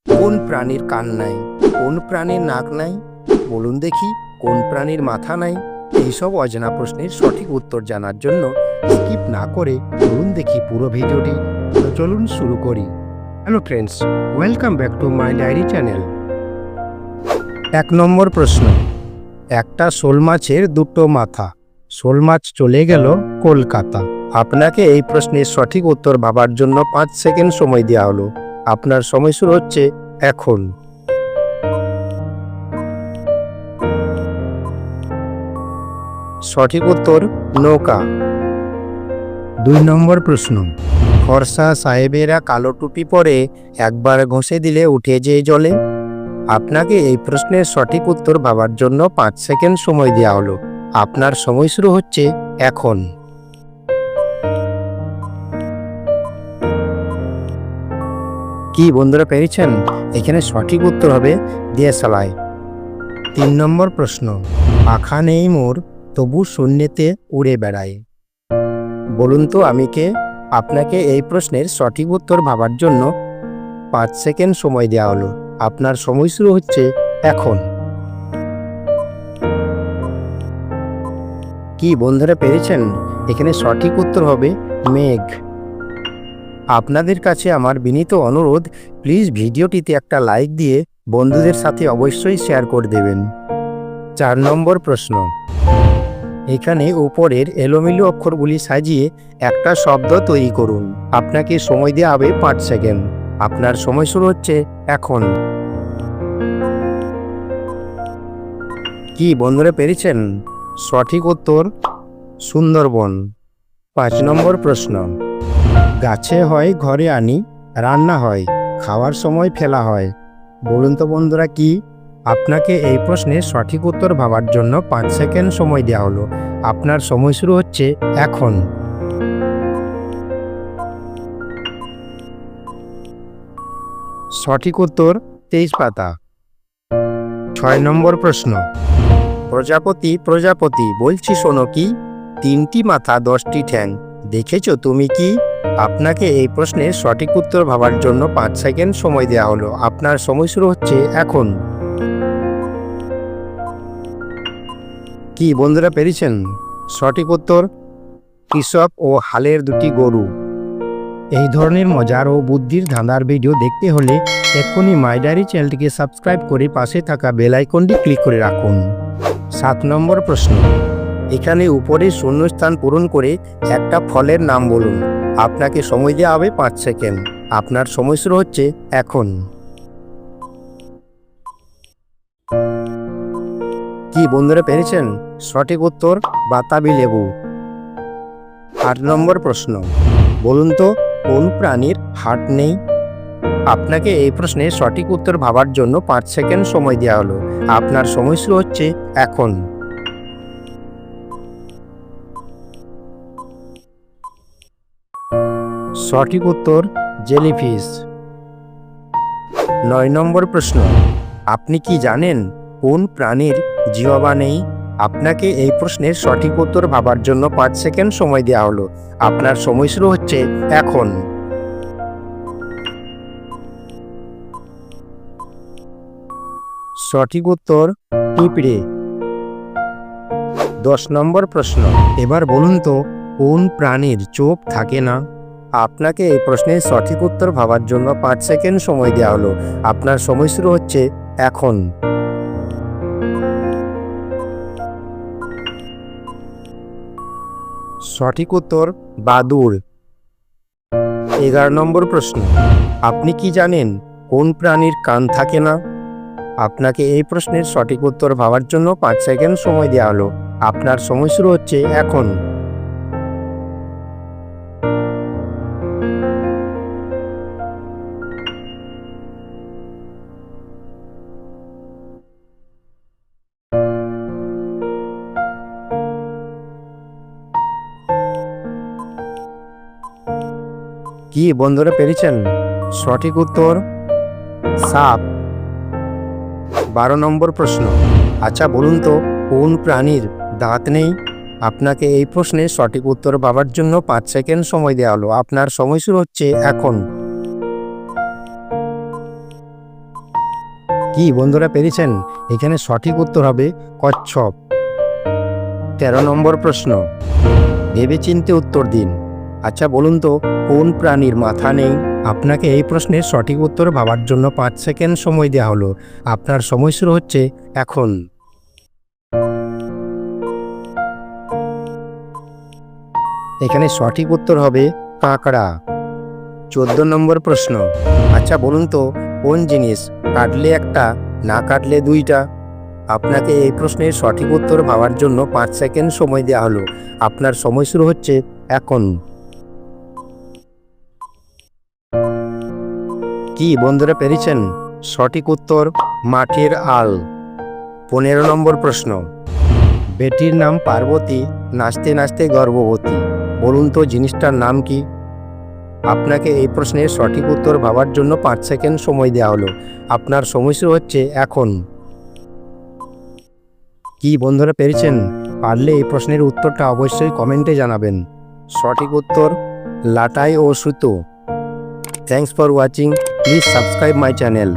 কোন প্রাণীর কান নাই? কোন প্রাণীর নাক নাই? বলুন দেখি, কোন প্রাণীর মাথা নাই? এইসব অজানা প্রশ্নের সঠিক উত্তর জানার জন্য স্কিপ না করে বলুন দেখি পুরো ভিডিওটি। তো চলুন শুরু করি। Hello friends, welcome back to my diary channel. 1 number প্রশ্ন, একটা শোল মাছের দুটো মাথা, শোল মাছ চলে গেল কলকাতা। আপনাকে এই প্রশ্নের সঠিক উত্তর ভাবার জন্য 5 সেকেন্ড সময় দেওয়া হলো। আপনার সময় শুরু হচ্ছে এখন। সঠিক উত্তর নৌকা। 2 নম্বর প্রশ্ন, ফর্সা সাহেবেরা কালো টুপি পরে একবার ঘষে দিলে উঠে যে জলে। আপনাকে এই প্রশ্নের সঠিক উত্তর ভাবার জন্য 5 সেকেন্ড সময় দেওয়া হলো। আপনার সময় শুরু হচ্ছে এখন। কি বন্ধুরা পেরেছেন? এখানে সঠিক উত্তর হবে দেশালাই। 3 নম্বর প্রশ্ন, পাখা নেই মোর তবু শূন্যেতে উড়ে বেড়ায়। বলুন তো আমি কে? আপনাকে এই প্রশ্নের সঠিক উত্তর ভাবার জন্য 5 সেকেন্ড সময় দেওয়া হলো। আপনার সময় শুরু হচ্ছে এখন। কি বন্ধুরা পেরেছেন? এখানে সঠিক উত্তর হবে মেঘ। আপনাদের কাছে আমার বিনীত অনুরোধ, প্লিজ ভিডিওটিতে একটা লাইক দিয়ে বন্ধুদের সাথে অবশ্যই শেয়ার করে দেবেন। 4 নম্বর প্রশ্ন, এখানে উপরের এলোমেলো অক্ষরগুলি সাজিয়ে একটা শব্দ তৈরি করুন। আপনাকে সময় দেওয়া হবে 5 সেকেন্ড। আপনার সময় শুরু হচ্ছে এখন। কি বন্ধুরা পেরেছেন? সঠিক উত্তর সুন্দরবন। 5 নম্বর প্রশ্ন, গাছে হয় ঘরে আনি, রান্না হয়, খাওয়ার সময় ফেলা হয়। বলুন তো বন্ধুরা কি? আপনাকে এই প্রশ্নের সঠিক উত্তর ভাবার জন্য 5 সেকেন্ড সময় দেওয়া হলো। আপনার সময় শুরু হচ্ছে এখন। সঠিক উত্তর তেজপাতা। 6 নম্বর প্রশ্ন, প্রজাপতি প্রজাপতি বলছি শোনো কি, 3টি মাথা 10টি ঠ্যাং দেখেছো তুমি কি? আপনাকে এই প্রশ্নের সঠিক উত্তর ভাবার জন্য 5 সেকেন্ড সময় দেওয়া হলো। আপনার সময় শুরু হচ্ছে এখন। কি বন্ধুরা পেরেছেন? সঠিক উত্তর কৃষক ও হালের 2টি গরু। এই ধরনের মজার ও বুদ্ধির ধাঁধার ভিডিও দেখতে হলে এক্ষুনি মাই ডায়েরি চ্যানেলটিকে সাবস্ক্রাইব করে পাশে থাকা বেল আইকনটি ক্লিক করে রাখুন। 7 নম্বর প্রশ্ন, এখানে উপরে শূন্যস্থান পূরণ করে একটা ফলের নাম বলুন। আপনাকে সময় দেওয়া হবে 5 সেকেন্ড। আপনার সময় শুরু হচ্ছে এখন। কি বন্ধুরা পেরেছেন? সঠিক উত্তর বাতাবি লেবু। 8 নম্বর প্রশ্ন, বলুন তো কোন প্রাণীর হার্ট নেই? আপনাকে এই প্রশ্নের সঠিক উত্তর ভাবার জন্য 5 সেকেন্ড সময় দেওয়া হলো। আপনার সময় শুরু হচ্ছে এখন। সঠিক উত্তর জেলিফিশ। 9 নম্বর প্রশ্ন, আপনি কি জানেন কোন প্রাণীর জিহ্বা নেই? আপনাকে এই প্রশ্নের সঠিক উত্তর ভাবার জন্য 5 সেকেন্ড সময় দেওয়া হলো। আপনার সময় শুরু হচ্ছে এখন। সঠিক উত্তর পিঁপড়ে। 10 নম্বর প্রশ্ন, এবার বলুন তো কোন প্রাণীর চোখ থাকে না? আপনাকে এই প্রশ্নের সঠিক উত্তর ভাবার জন্য 5 সেকেন্ড সময় দেওয়া হলো। আপনার সময় শুরু হচ্ছে এখন। সঠিক উত্তর বাদুড়। 11 নম্বর প্রশ্ন, আপনি কি জানেন কোন প্রাণীর কান থাকে না? আপনাকে এই প্রশ্নের সঠিক উত্তর ভাবার জন্য 5 সেকেন্ড সময় দেওয়া হলো। আপনার সময় শুরু হচ্ছে এখন। কি বন্ধুরা পেরেছেন? সঠিক উত্তর সাপ। 12 নম্বর প্রশ্ন, আচ্ছা বলুন তো কোন প্রাণীর দাঁত নেই? আপনাকে এই প্রশ্নের সঠিক উত্তর ভাবার জন্য 5 সেকেন্ড সময় দেওয়া হলো। আপনার সময় শুরু হচ্ছে এখন। কি বন্ধুরা পেরেছেন? এখানে সঠিক উত্তর হবে কচ্ছপ। 13 নম্বর প্রশ্ন, ভেবেচিন্তে উত্তর দিন। আচ্ছা বলুন তো, কোন প্রাণীর মাথা নেই? আপনাকে এই প্রশ্নের সঠিক উত্তর ভাবার জন্য 5 সেকেন্ড সময় দেওয়া হলো। আপনার সময় শুরু হচ্ছে এখন। এখানে সঠিক উত্তর হবে কাঁকড়া। 14 নম্বর প্রশ্ন, আচ্ছা বলুন তো, কোন জিনিস কাটলে একটা, না কাটলে দুইটা? আপনাকে এই প্রশ্নের সঠিক উত্তর ভাবার জন্য 5 সেকেন্ড সময় দেওয়া হলো। আপনার সময় শুরু হচ্ছে এখন। কি বন্ধুরা পেরেছেন? সঠিক উত্তর মাটির আল। 15 নম্বর প্রশ্ন, বেটির নাম পার্বতী, নাচতে নাচতে গর্ভবতী। বলুন তো জিনিসটার নাম কি? আপনাকে এই প্রশ্নের সঠিক উত্তর ভাবার জন্য 5 সেকেন্ড সময় দেওয়া হলো। আপনার সময় শুরু হচ্ছে এখন। কি বন্ধুরা পেরেছেন? পারলে এই প্রশ্নের উত্তরটা অবশ্যই কমেন্টে জানাবেন। সঠিক উত্তর লাটাই ও সুতো। Thanks for watching. Please subscribe my channel.